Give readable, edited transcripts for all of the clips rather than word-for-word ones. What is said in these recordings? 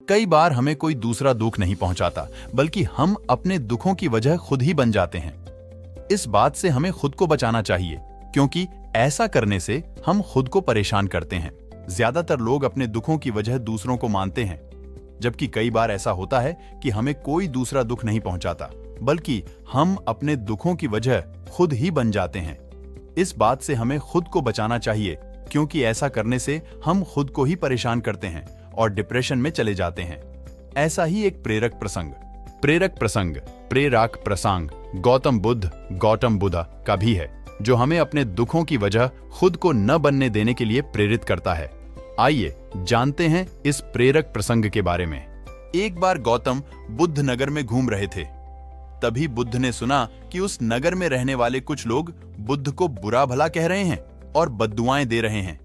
कई बार हमें कोई दूसरा दुख नहीं पहुंचाता, बल्कि हम अपने दुखों की वजह खुद ही बन जाते हैं। इस बात से हमें खुद को बचाना चाहिए, क्योंकि ऐसा करने से हम खुद को परेशान करते हैं। ज्यादातर लोग अपने दुखों की वजह दूसरों को मानते हैं, जबकि कई बार ऐसा होता है कि हमें कोई दूसरा दुख नहीं पहुंचाता, बल्कि हम अपने दुखों की वजह खुद ही बन जाते हैं। इस बात से हमें खुद को बचाना चाहिए, क्योंकि ऐसा करने से हम खुद को ही परेशान करते हैं और डिप्रेशन में चले जाते हैं। ऐसा ही एक प्रेरक प्रसंग प्रेरक प्रसंग गौतम बुद्ध का भी है, जो हमें अपने दुखों की वजह खुद को न बनने देने के लिए प्रेरित करता है। आइए जानते हैं इस प्रेरक प्रसंग के बारे में। एक बार गौतम बुद्ध नगर में घूम रहे थे। तभी बुद्ध ने सुना कि उस नगर में रहने वाले कुछ लोग बुद्ध को बुरा भला कह रहे हैं और बद्दुआएं दे रहे हैं।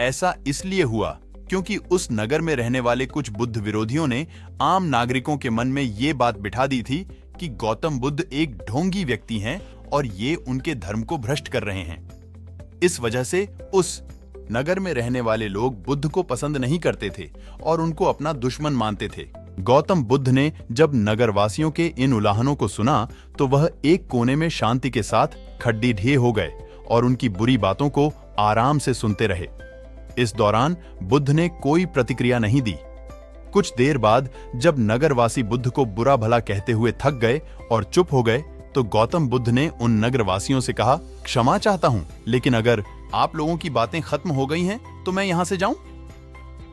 ऐसा इसलिए हुआ क्योंकि उस नगर में रहने वाले कुछ बुद्ध विरोधियों ने आम नागरिकों के मन में ये बात बिठा दी थी कि गौतम बुद्ध एक ढोंगी व्यक्ति हैं और ये उनके धर्म को भ्रष्ट कर रहे हैं। इस वजह से उस नगर में रहने वाले लोग बुद्ध को पसंद नहीं करते थे और उनको अपना दुश्मन मानते थे। गौतम बुद्ध ने जब नगरवासियों के इन उलाहनों को सुना तो वह एक कोने में शांति के साथ खड्डी ढे हो गए और उनकी बुरी बातों को आराम से सुनते रहे। इस दौरान बुद्ध ने कोई प्रतिक्रिया नहीं दी। कुछ देर बाद जब नगरवासी बुद्ध को बुरा भला कहते हुए थक गए और चुप हो गए, तो गौतम बुद्ध ने उन नगरवासियों से कहा, क्षमा चाहता हूं, लेकिन अगर आप लोगों की बातें खत्म हो गई हैं तो मैं यहां से जाऊं?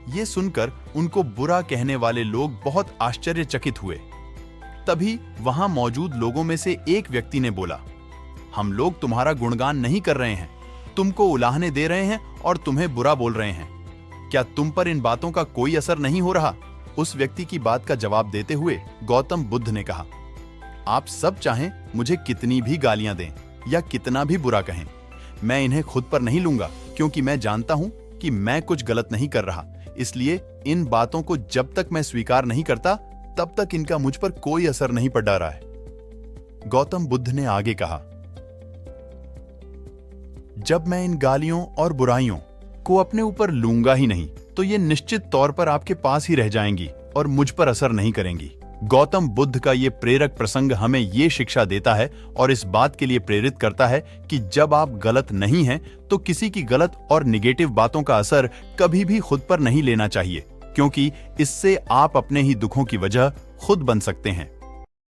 ये सुनकर उनको बुरा कहने वाले लोग बहुत आश्चर्यचकित हुए। तभी वहां मौजूद लोगों में से एक व्यक्ति ने बोला, हम लोग तुम्हारा गुणगान नहीं कर रहे हैं, तुमको उलाहने दे रहे हैं और तुम्हें बुरा बोल रहे हैं। क्या तुम पर इन बातों का कोई असर नहीं हो रहा? उस व्यक्ति की बात का जवाब देते हुए गौतम बुद्ध ने कहा, आप सब चाहें मुझे कितनी भी गालियां दें या कितना भी बुरा कहें, मैं इन्हें खुद पर नहीं लूंगा, क्योंकि मैं जानता हूं कि मैं कुछ गलत नहीं कर रहा। इसलिए इन बातों को जब तक मैं स्वीकार नहीं करता, तब तक इनका मुझ पर कोई असर नहीं पड़ रहा है। गौतम बुद्ध ने आगे कहा, जब मैं इन गालियों और बुराइयों को अपने ऊपर लूंगा ही नहीं, तो ये निश्चित तौर पर आपके पास ही रह जाएंगी और मुझ पर असर नहीं करेंगी। गौतम बुद्ध का ये प्रेरक प्रसंग हमें ये शिक्षा देता है और इस बात के लिए प्रेरित करता है कि जब आप गलत नहीं हैं, तो किसी की गलत और निगेटिव बातों का असर कभी भी खुद पर नहीं लेना चाहिए, क्योंकि इससे आप अपने ही दुखों की वजह खुद बन सकते हैं।